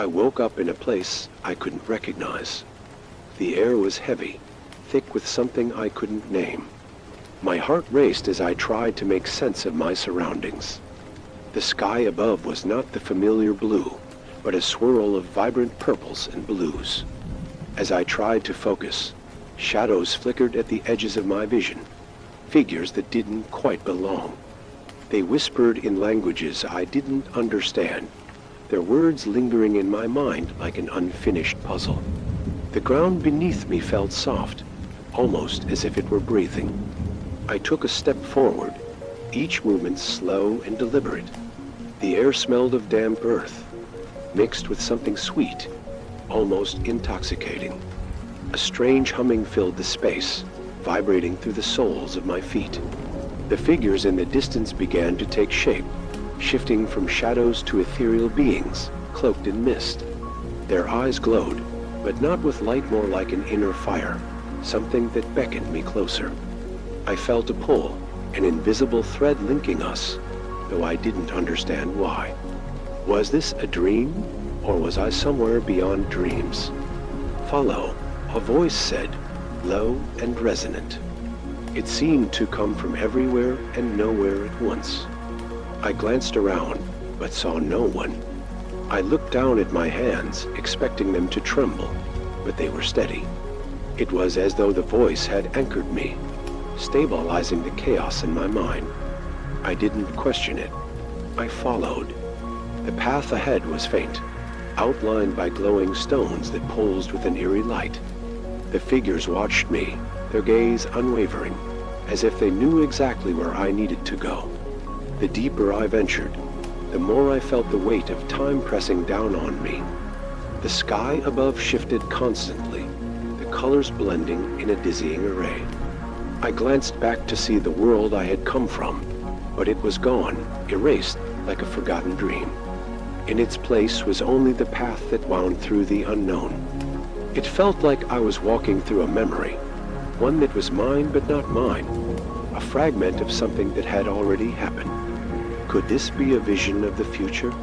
I woke up in a place I couldn't recognize. The air was heavy, thick with something I couldn't name. My heart raced as I tried to make sense of my surroundings. The sky above was not the familiar blue, but a swirl of vibrant purples and blues. As I tried to focus, shadows flickered at the edges of my vision, figures that didn't quite belong. They whispered in languages I didn't understand, their words lingering in my mind like an unfinished puzzle. The ground beneath me felt soft, almost as if it were breathing. I took a step forward, each movement slow and deliberate. The air smelled of damp earth, mixed with something sweet, almost intoxicating. A strange humming filled the space, vibrating through the soles of my feet. The figures in the distance began to take shape, shifting from shadows to ethereal beings, cloaked in mist. Their eyes glowed, but not with light, more like an inner fire, something that beckoned me closer. I felt a pull, an invisible thread linking us, though I didn't understand why. Was this a dream, or was I somewhere beyond dreams? Follow, a voice said, low and resonant. It seemed to come from everywhere and nowhere at once. I glanced around, but saw no one. I looked down at my hands, expecting them to tremble, but they were steady. It was as though the voice had anchored me, stabilizing the chaos in my mind. I didn't question it. I followed. The path ahead was faint, outlined by glowing stones that pulsed with an eerie light. The figures watched me, their gaze unwavering, as if they knew exactly where I needed to go. The deeper I ventured, the more I felt the weight of time pressing down on me. The sky above shifted constantly, the colors blending in a dizzying array. I glanced back to see the world I had come from, but it was gone, erased like a forgotten dream. In its place was only the path that wound through the unknown. It felt like I was walking through a memory, one that was mine but not mine, a fragment of something that had already happened. Could this be a vision of the future?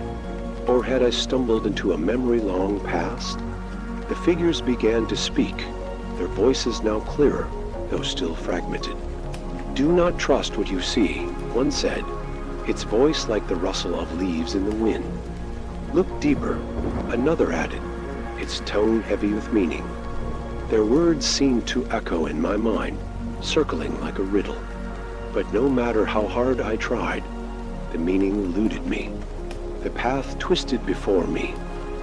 Or had I stumbled into a memory long past? The figures began to speak, their voices now clearer, though still fragmented. Do not trust what you see, one said, its voice like the rustle of leaves in the wind. Look deeper, another added, its tone heavy with meaning. Their words seemed to echo in my mind, circling like a riddle. But no matter how hard I tried, the meaning eluded me. The path twisted before me,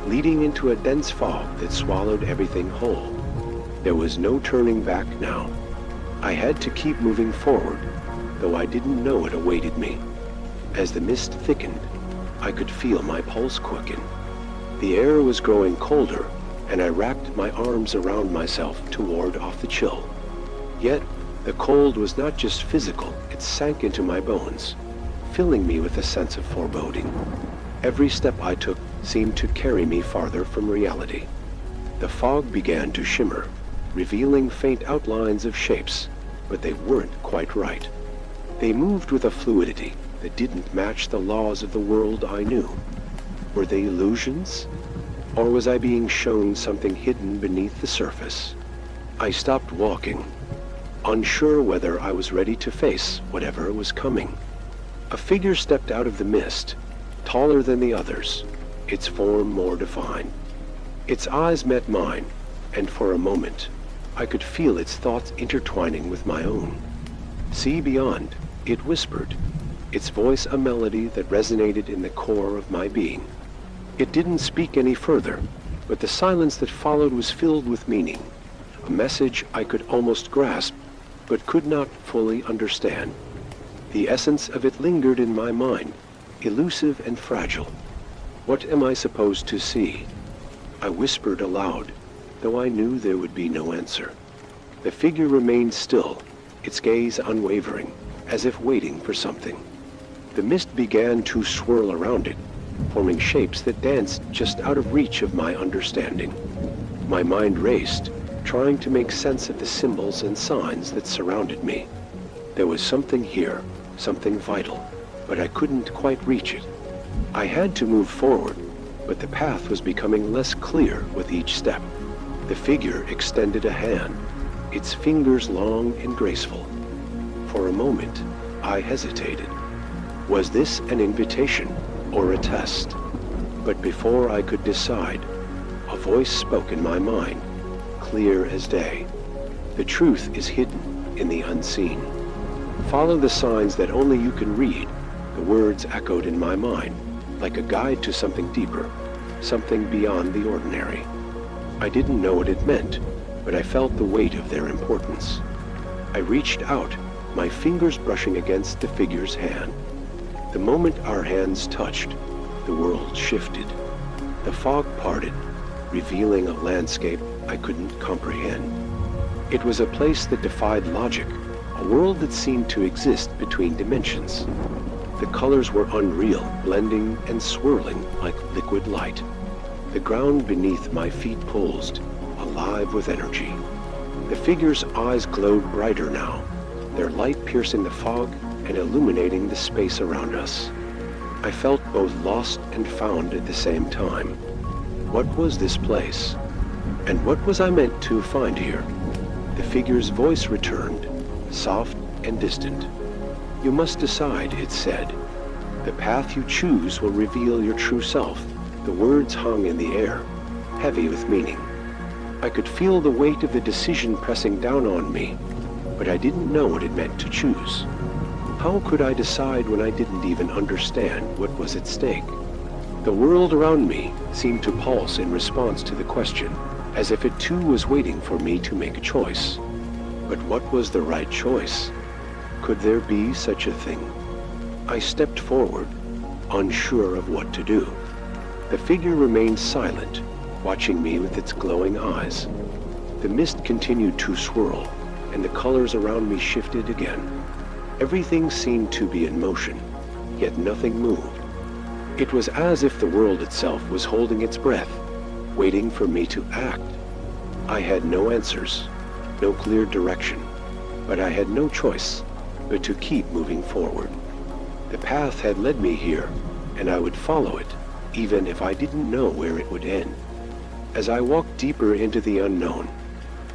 leading into a dense fog that swallowed everything whole. There was no turning back now. I had to keep moving forward, though I didn't know it awaited me. As the mist thickened, I could feel my pulse quicken. The air was growing colder, and I wrapped my arms around myself to ward off the chill. Yet, the cold was not just physical, it sank into my bones, filling me with a sense of foreboding. Every step I took seemed to carry me farther from reality. The fog began to shimmer, revealing faint outlines of shapes, but they weren't quite right. They moved with a fluidity that didn't match the laws of the world I knew. Were they illusions? Or was I being shown something hidden beneath the surface? I stopped walking, unsure whether I was ready to face whatever was coming. A figure stepped out of the mist, taller than the others, its form more defined. Its eyes met mine, and for a moment, I could feel its thoughts intertwining with my own. See beyond, it whispered, its voice a melody that resonated in the core of my being. It didn't speak any further, but the silence that followed was filled with meaning, a message I could almost grasp, but could not fully understand. The essence of it lingered in my mind, elusive and fragile. What am I supposed to see? I whispered aloud, though I knew there would be no answer. The figure remained still, its gaze unwavering, as if waiting for something. The mist began to swirl around it, forming shapes that danced just out of reach of my understanding. My mind raced, trying to make sense of the symbols and signs that surrounded me. There was something here, something vital, but I couldn't quite reach it. I had to move forward, but the path was becoming less clear with each step. The figure extended a hand, its fingers long and graceful. For a moment, I hesitated. Was this an invitation or a test? But before I could decide, a voice spoke in my mind, clear as day. The truth is hidden in the unseen. Follow the signs that only you can read. The words echoed in my mind, like a guide to something deeper, something beyond the ordinary. I didn't know what it meant, but I felt the weight of their importance. I reached out, my fingers brushing against the figure's hand. The moment our hands touched, the world shifted. The fog parted, revealing a landscape I couldn't comprehend. It was a place that defied logic, a world that seemed to exist between dimensions. The colors were unreal, blending and swirling like liquid light. The ground beneath my feet pulsed, alive with energy. The figure's eyes glowed brighter now, their light piercing the fog and illuminating the space around us. I felt both lost and found at the same time. What was this place? And what was I meant to find here? The figure's voice returned, soft and distant. You must decide, it said. The path you choose will reveal your true self. The words hung in the air, heavy with meaning. I could feel the weight of the decision pressing down on me, but I didn't know what it meant to choose. How could I decide when I didn't even understand what was at stake? The world around me seemed to pulse in response to the question, as if it too was waiting for me to make a choice. But what was the right choice? Could there be such a thing? I stepped forward, unsure of what to do. The figure remained silent, watching me with its glowing eyes. The mist continued to swirl, and the colors around me shifted again. Everything seemed to be in motion, yet nothing moved. It was as if the world itself was holding its breath, waiting for me to act. I had no answers, no clear direction, but I had no choice but to keep moving forward. The path had led me here, and I would follow it, even if I didn't know where it would end. As I walked deeper into the unknown,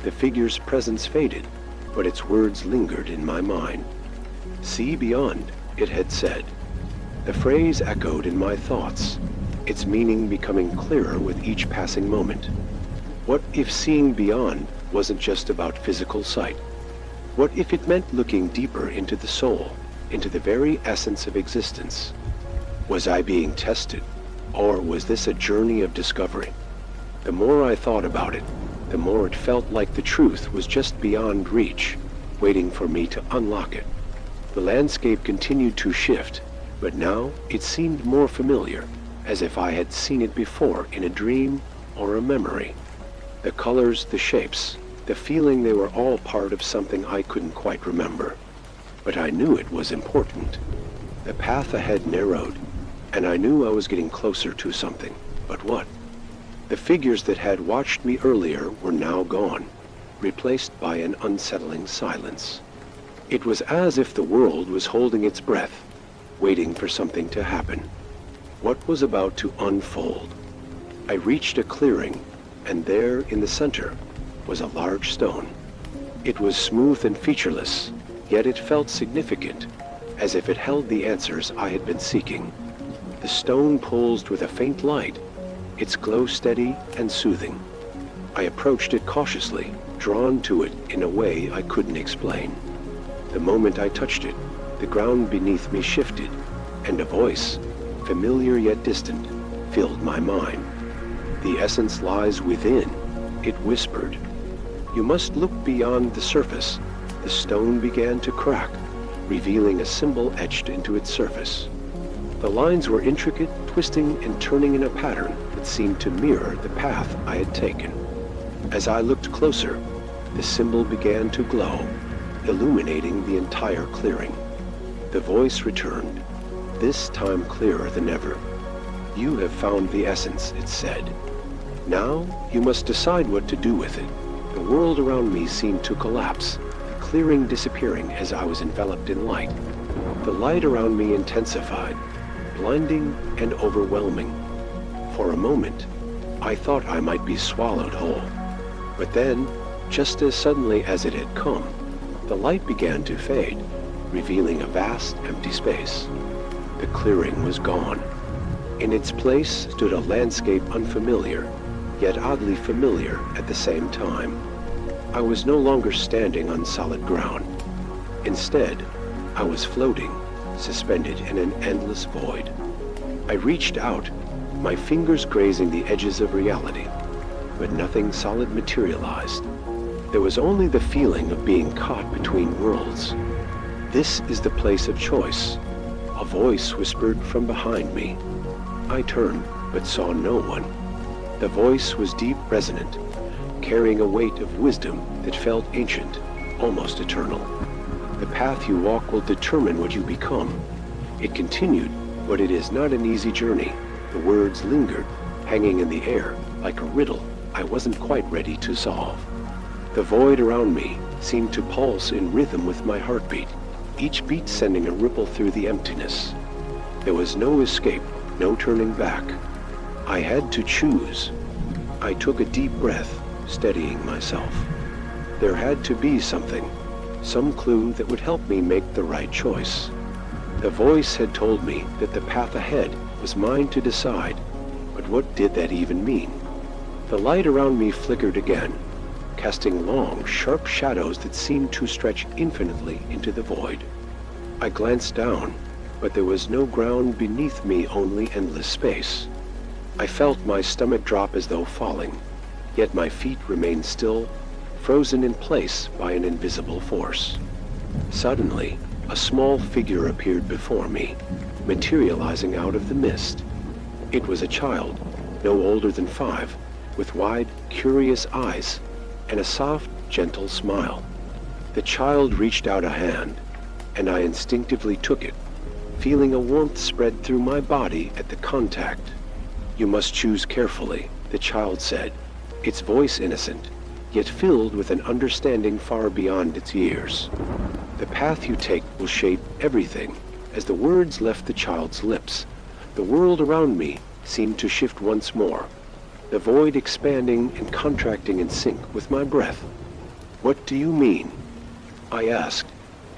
the figure's presence faded, but its words lingered in my mind. See beyond, it had said. The phrase echoed in my thoughts, its meaning becoming clearer with each passing moment. What if seeing beyond wasn't just about physical sight? What if it meant looking deeper into the soul, into the very essence of existence? Was I being tested, or was this a journey of discovery? The more I thought about it, the more it felt like the truth was just beyond reach, waiting for me to unlock it. The landscape continued to shift, but now it seemed more familiar, as if I had seen it before in a dream or a memory. The colors, the shapes, the feeling, they were all part of something I couldn't quite remember. But I knew it was important. The path ahead narrowed, and I knew I was getting closer to something. But what? The figures that had watched me earlier were now gone, replaced by an unsettling silence. It was as if the world was holding its breath, waiting for something to happen. What was about to unfold? I reached a clearing, and there in the center was a large stone. It was smooth and featureless, yet it felt significant, as if it held the answers I had been seeking. The stone pulsed with a faint light, its glow steady and soothing. I approached it cautiously, drawn to it in a way I couldn't explain. The moment I touched it, the ground beneath me shifted, and a voice, familiar yet distant, filled my mind. The essence lies within, it whispered. You must look beyond the surface. The stone began to crack, revealing a symbol etched into its surface. The lines were intricate, twisting and turning in a pattern that seemed to mirror the path I had taken. As I looked closer, the symbol began to glow, illuminating the entire clearing. The voice returned, this time clearer than ever. You have found the essence, it said. Now you must decide what to do with it. The world around me seemed to collapse, the clearing disappearing as I was enveloped in light. The light around me intensified, blinding and overwhelming. For a moment, I thought I might be swallowed whole. But then, just as suddenly as it had come, the light began to fade, revealing a vast empty space. The clearing was gone. In its place stood a landscape unfamiliar, yet oddly familiar at the same time. I was no longer standing on solid ground. Instead, I was floating, suspended in an endless void. I reached out, my fingers grazing the edges of reality, but nothing solid materialized. There was only the feeling of being caught between worlds. This is the place of choice. A voice whispered from behind me. I turned, but saw no one. The voice was deep resonant, carrying a weight of wisdom that felt ancient, almost eternal. The path you walk will determine what you become. It continued, but it is not an easy journey. The words lingered, hanging in the air, like a riddle I wasn't quite ready to solve. The void around me seemed to pulse in rhythm with my heartbeat, each beat sending a ripple through the emptiness. There was no escape, no turning back. I had to choose. I took a deep breath, steadying myself. There had to be something, some clue that would help me make the right choice. The voice had told me that the path ahead was mine to decide, but what did that even mean? The light around me flickered again, casting long, sharp shadows that seemed to stretch infinitely into the void. I glanced down, but there was no ground beneath me, only endless space. I felt my stomach drop as though falling, yet my feet remained still, frozen in place by an invisible force. Suddenly, a small figure appeared before me, materializing out of the mist. It was a child, no older than 5, with wide, curious eyes and a soft, gentle smile. The child reached out a hand, and I instinctively took it, feeling a warmth spread through my body at the contact. "You must choose carefully," the child said, its voice innocent, yet filled with an understanding far beyond its years. "The path you take will shape everything." As the words left the child's lips, the world around me seemed to shift once more, the void expanding and contracting in sync with my breath. "What do you mean?" I asked,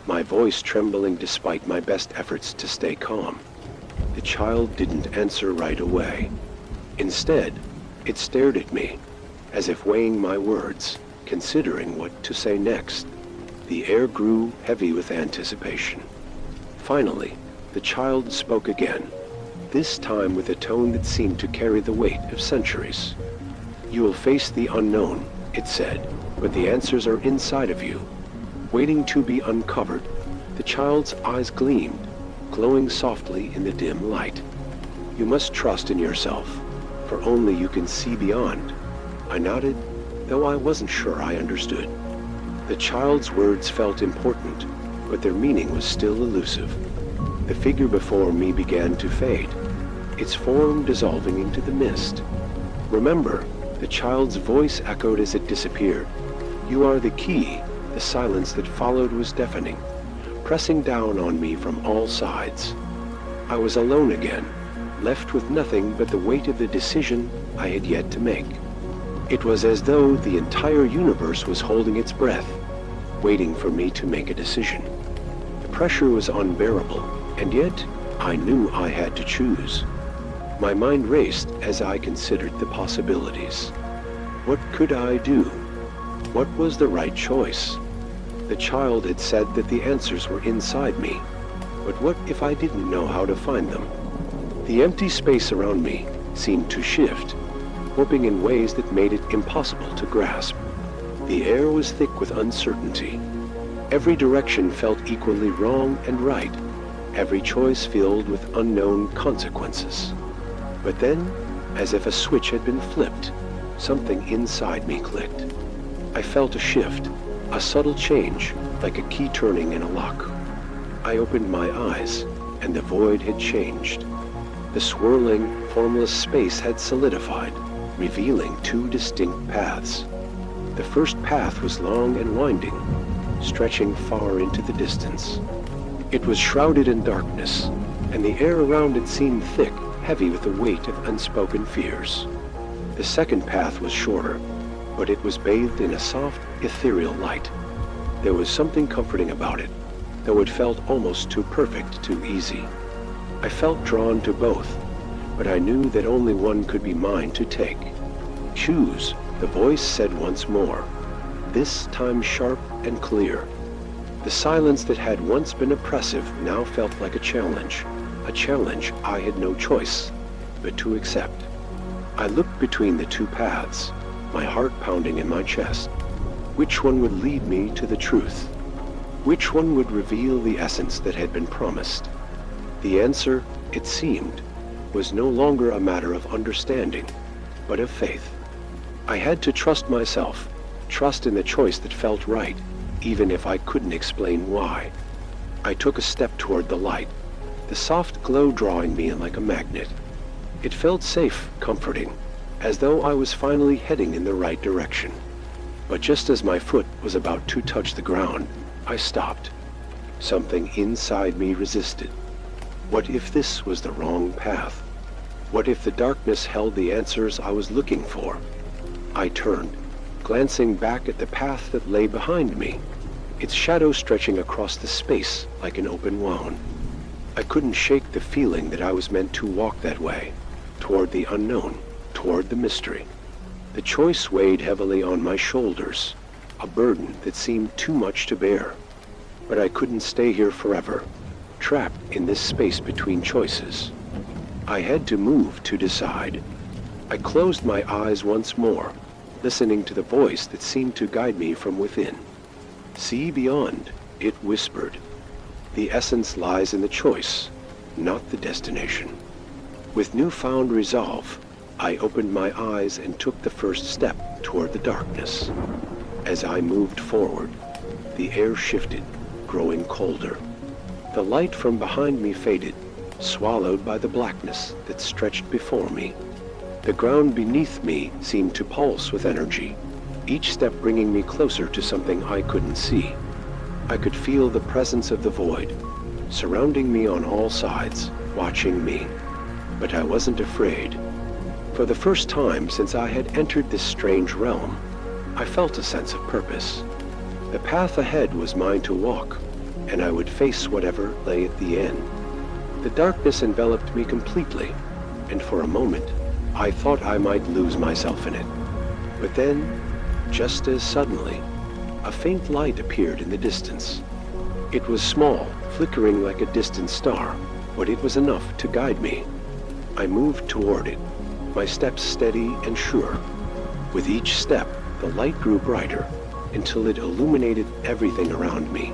my voice trembling despite my best efforts to stay calm. The child didn't answer right away. Instead, it stared at me, as if weighing my words, considering what to say next. The air grew heavy with anticipation. Finally, the child spoke again, this time with a tone that seemed to carry the weight of centuries. "You will face the unknown," it said, "but the answers are inside of you, waiting to be uncovered." The child's eyes gleamed, glowing softly in the dim light. "You must trust in yourself, for only you can see beyond." I nodded, though I wasn't sure I understood. The child's words felt important, but their meaning was still elusive. The figure before me began to fade, its form dissolving into the mist. "Remember," the child's voice echoed as it disappeared. "You are the key." The silence that followed was deafening, pressing down on me from all sides. I was alone again, left with nothing but the weight of the decision I had yet to make. It was as though the entire universe was holding its breath, waiting for me to make a decision. The pressure was unbearable, and yet I knew I had to choose. My mind raced as I considered the possibilities. What could I do? What was the right choice? The child had said that the answers were inside me, but what if I didn't know how to find them? The empty space around me seemed to shift, warping in ways that made it impossible to grasp. The air was thick with uncertainty. Every direction felt equally wrong and right, every choice filled with unknown consequences. But then, as if a switch had been flipped, something inside me clicked. I felt a shift, a subtle change, like a key turning in a lock. I opened my eyes, and the void had changed. The swirling, formless space had solidified, revealing 2 distinct paths. The first path was long and winding, stretching far into the distance. It was shrouded in darkness, and the air around it seemed thick, heavy with the weight of unspoken fears. The second path was shorter, but it was bathed in a soft, ethereal light. There was something comforting about it, though it felt almost too perfect, too easy. I felt drawn to both, but I knew that only one could be mine to take. "Choose," the voice said once more, this time sharp and clear. The silence that had once been oppressive now felt like a challenge I had no choice but to accept. I looked between the two paths, my heart pounding in my chest. Which one would lead me to the truth? Which one would reveal the essence that had been promised? The answer, it seemed, was no longer a matter of understanding, but of faith. I had to trust myself, trust in the choice that felt right, even if I couldn't explain why. I took a step toward the light, the soft glow drawing me in like a magnet. It felt safe, comforting, as though I was finally heading in the right direction. But just as my foot was about to touch the ground, I stopped. Something inside me resisted. What if this was the wrong path? What if the darkness held the answers I was looking for? I turned, glancing back at the path that lay behind me, its shadow stretching across the space like an open wound. I couldn't shake the feeling that I was meant to walk that way, toward the unknown, toward the mystery. The choice weighed heavily on my shoulders, a burden that seemed too much to bear. But I couldn't stay here forever, trapped in this space between choices. I had to move to decide. I closed my eyes once more, listening to the voice that seemed to guide me from within. "See beyond," it whispered. "The essence lies in the choice, not the destination." With newfound resolve, I opened my eyes and took the first step toward the darkness. As I moved forward, the air shifted, growing colder. The light from behind me faded, swallowed by the blackness that stretched before me. The ground beneath me seemed to pulse with energy, each step bringing me closer to something I couldn't see. I could feel the presence of the void, surrounding me on all sides, watching me. But I wasn't afraid. For the first time since I had entered this strange realm, I felt a sense of purpose. The path ahead was mine to walk, and I would face whatever lay at the end. The darkness enveloped me completely, and for a moment, I thought I might lose myself in it. But then, just as suddenly, a faint light appeared in the distance. It was small, flickering like a distant star, but it was enough to guide me. I moved toward it, my steps steady and sure. With each step, the light grew brighter, until it illuminated everything around me.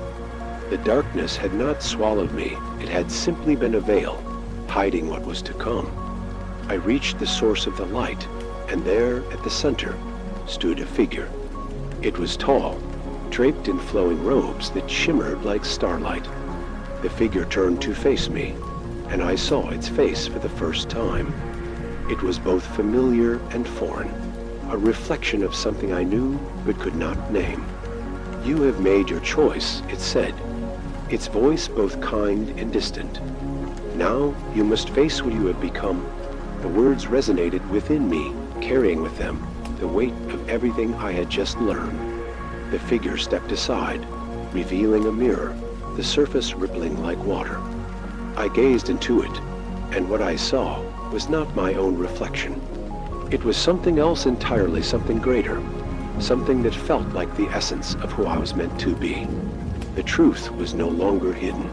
The darkness had not swallowed me, it had simply been a veil, hiding what was to come. I reached the source of the light, and there, at the center, stood a figure. It was tall, draped in flowing robes that shimmered like starlight. The figure turned to face me, and I saw its face for the first time. It was both familiar and foreign, a reflection of something I knew but could not name. "You have made your choice," it said, its voice both kind and distant. "Now you must face what you have become." The words resonated within me, carrying with them the weight of everything I had just learned. The figure stepped aside, revealing a mirror, the surface rippling like water. I gazed into it, and what I saw was not my own reflection. It was something else entirely, something greater, something that felt like the essence of who I was meant to be. The truth was no longer hidden.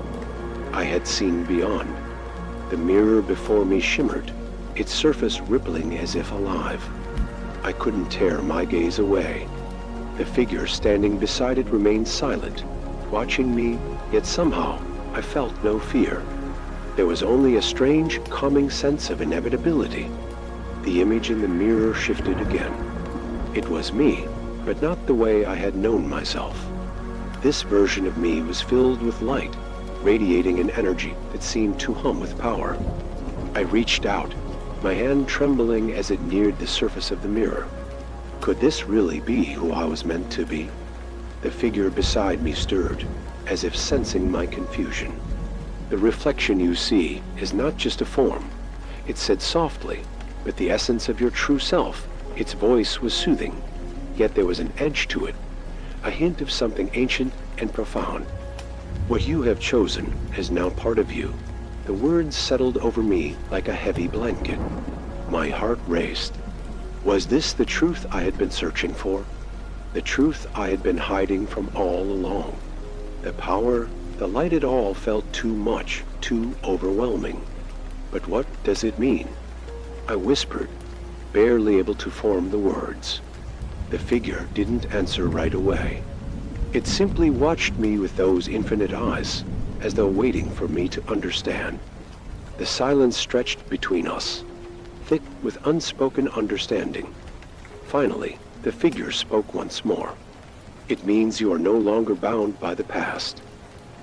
I had seen beyond. The mirror before me shimmered, its surface rippling as if alive. I couldn't tear my gaze away. The figure standing beside it remained silent, watching me, yet somehow I felt no fear. There was only a strange, calming sense of inevitability. The image in the mirror shifted again. It was me, but not the way I had known myself. This version of me was filled with light, radiating an energy that seemed to hum with power. I reached out, my hand trembling as it neared the surface of the mirror. Could this really be who I was meant to be? The figure beside me stirred, as if sensing my confusion. "The reflection you see is not just a form. It said softly, but the essence of your true self. Its voice was soothing, yet there was an edge to it, a hint of something ancient and profound. What you have chosen is now part of you. The words settled over me like a heavy blanket. My heart raced. Was this the truth I had been searching for? The truth I had been hiding from all along? The power, the light, it all felt too much, too overwhelming. But what does it mean? I whispered, barely able to form the words. The figure didn't answer right away. It simply watched me with those infinite eyes, as though waiting for me to understand. The silence stretched between us, thick with unspoken understanding. Finally, the figure spoke once more. It means you are no longer bound by the past.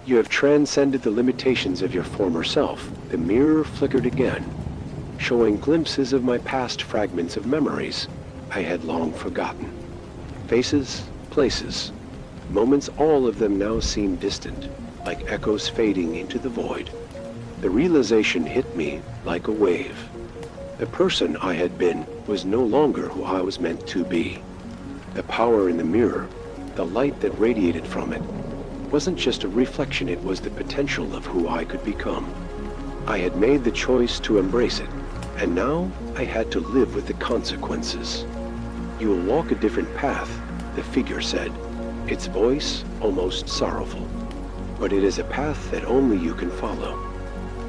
You have transcended the limitations of your former self. The mirror flickered again, showing glimpses of my past, fragments of memories I had long forgotten. Faces, places, moments, all of them now seemed distant, like echoes fading into the void. The realization hit me like a wave. The person I had been was no longer who I was meant to be. The power in the mirror, the light that radiated from it, wasn't just a reflection, it was the potential of who I could become. I had made the choice to embrace it, and now I had to live with the consequences. You will walk a different path, the figure said, its voice almost sorrowful. But it is a path that only you can follow.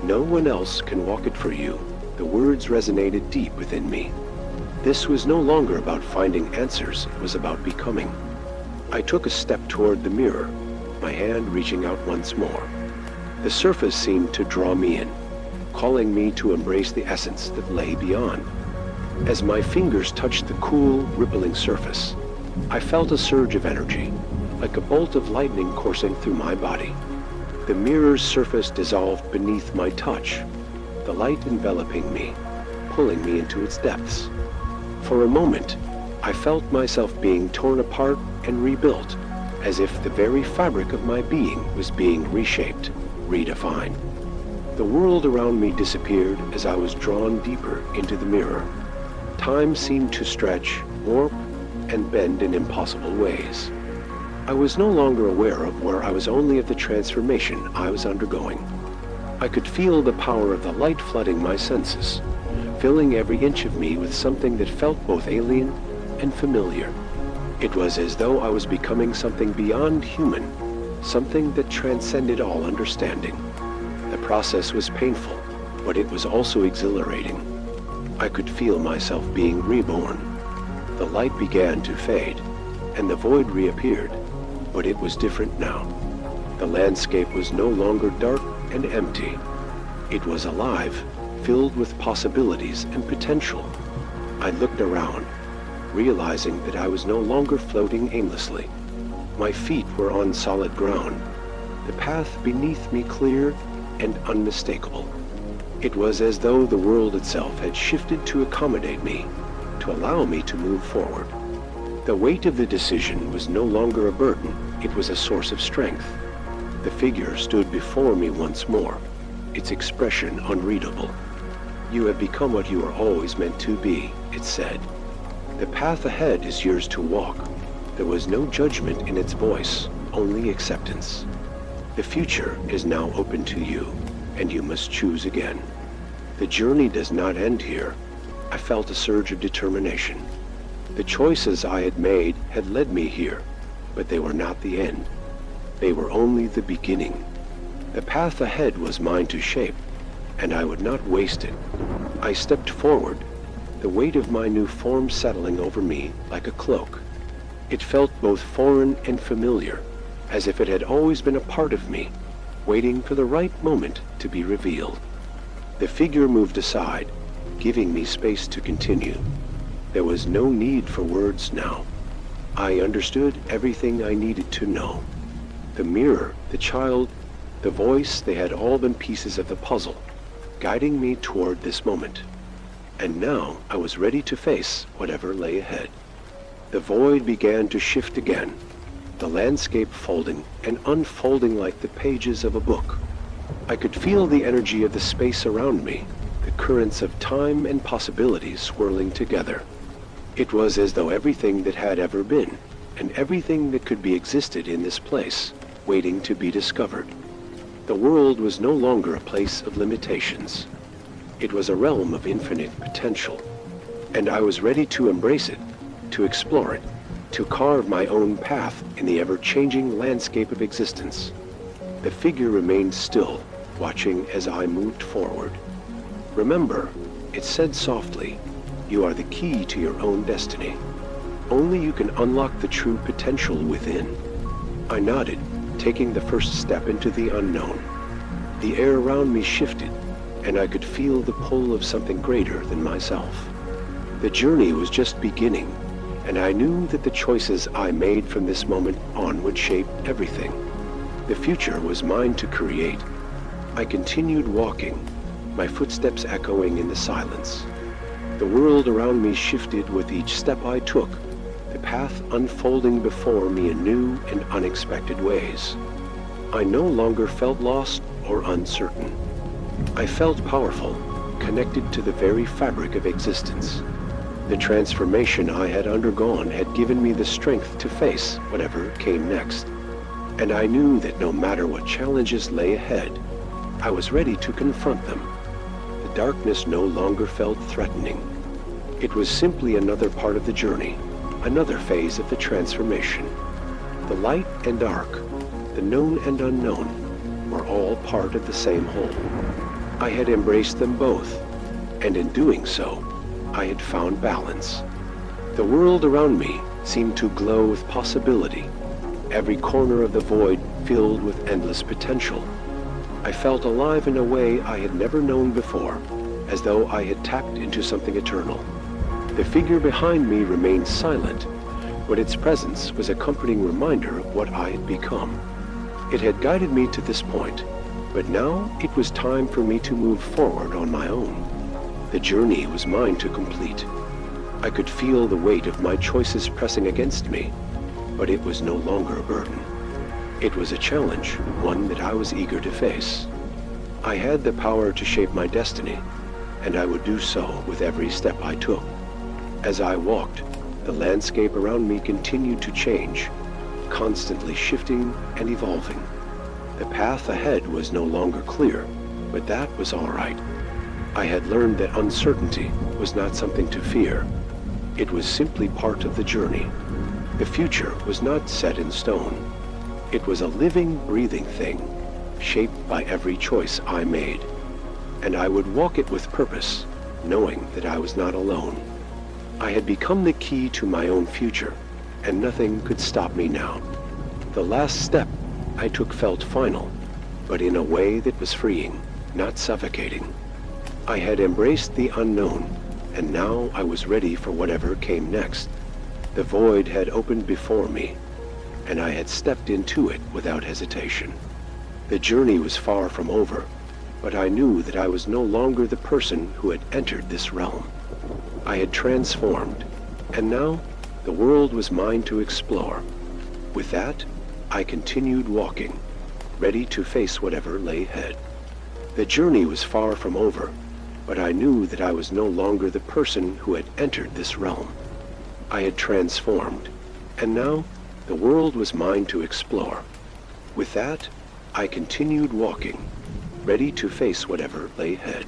No one else can walk it for you. The words resonated deep within me. This was no longer about finding answers, it was about becoming. I took a step toward the mirror, my hand reaching out once more. The surface seemed to draw me in, calling me to embrace the essence that lay beyond. As my fingers touched the cool, rippling surface, I felt a surge of energy, like a bolt of lightning coursing through my body. The mirror's surface dissolved beneath my touch, the light enveloping me, pulling me into its depths. For a moment, I felt myself being torn apart and rebuilt, as if the very fabric of my being was being reshaped, redefined. The world around me disappeared as I was drawn deeper into the mirror. Time seemed to stretch, warp, and bend in impossible ways. I was no longer aware of where I was, only of the transformation I was undergoing. I could feel the power of the light flooding my senses, filling every inch of me with something that felt both alien and familiar. It was as though I was becoming something beyond human, something that transcended all understanding. The process was painful, but it was also exhilarating. I could feel myself being reborn. The light began to fade, and the void reappeared, but it was different now. The landscape was no longer dark and empty. It was alive, filled with possibilities and potential. I looked around, realizing that I was no longer floating aimlessly. My feet were on solid ground, the path beneath me clear and unmistakable. It was as though the world itself had shifted to accommodate me, to allow me to move forward. The weight of the decision was no longer a burden, it was a source of strength. The figure stood before me once more, its expression unreadable. "You have become what you are always meant to be," it said. "The path ahead is yours to walk." There was no judgment in its voice, only acceptance. "The future is now open to you, and you must choose again." The journey does not end here. I felt a surge of determination. The choices I had made had led me here, but they were not the end. They were only the beginning. The path ahead was mine to shape, and I would not waste it. I stepped forward, the weight of my new form settling over me like a cloak. It felt both foreign and familiar, as if it had always been a part of me, waiting for the right moment to be revealed. The figure moved aside, giving me space to continue. There was no need for words now. I understood everything I needed to know. The mirror, the child, the voice, they had all been pieces of the puzzle, guiding me toward this moment. And now I was ready to face whatever lay ahead. The void began to shift again, the landscape folding and unfolding like the pages of a book. I could feel the energy of the space around me, the currents of time and possibilities swirling together. It was as though everything that had ever been, and everything that could be existed in this place, waiting to be discovered. The world was no longer a place of limitations. It was a realm of infinite potential, and I was ready to embrace it, to explore it, to carve my own path in the ever-changing landscape of existence. The figure remained still, watching as I moved forward. "Remember," it said softly, "you are the key to your own destiny. Only you can unlock the true potential within." I nodded, taking the first step into the unknown. The air around me shifted, and I could feel the pull of something greater than myself. The journey was just beginning, and I knew that the choices I made from this moment on would shape everything. The future was mine to create. I continued walking, my footsteps echoing in the silence. The world around me shifted with each step I took, the path unfolding before me in new and unexpected ways. I no longer felt lost or uncertain. I felt powerful, connected to the very fabric of existence. The transformation I had undergone had given me the strength to face whatever came next, and I knew that no matter what challenges lay ahead, I was ready to confront them. The darkness no longer felt threatening. It was simply another part of the journey, another phase of the transformation. The light and dark, the known and unknown, were all part of the same whole. I had embraced them both, and in doing so, I had found balance. The world around me seemed to glow with possibility, every corner of the void filled with endless potential. I felt alive in a way I had never known before, as though I had tapped into something eternal. The figure behind me remained silent, but its presence was a comforting reminder of what I had become. It had guided me to this point, but now it was time for me to move forward on my own. The journey was mine to complete. I could feel the weight of my choices pressing against me, but it was no longer a burden. It was a challenge, one that I was eager to face. I had the power to shape my destiny, and I would do so with every step I took. As I walked, the landscape around me continued to change, constantly shifting and evolving. The path ahead was no longer clear, but that was all right. I had learned that uncertainty was not something to fear. It was simply part of the journey. The future was not set in stone. It was a living, breathing thing, shaped by every choice I made. And I would walk it with purpose, knowing that I was not alone. I had become the key to my own future, and nothing could stop me now. The last step I took felt final, but in a way that was freeing, not suffocating. I had embraced the unknown, and now I was ready for whatever came next. The void had opened before me, and I had stepped into it without hesitation. The journey was far from over, but I knew that I was no longer the person who had entered this realm. I had transformed, and now the world was mine to explore. With that, I continued walking, ready to face whatever lay ahead. The journey was far from over, but I knew that I was no longer the person who had entered this realm. I had transformed, and now the world was mine to explore. With that, I continued walking, ready to face whatever lay ahead.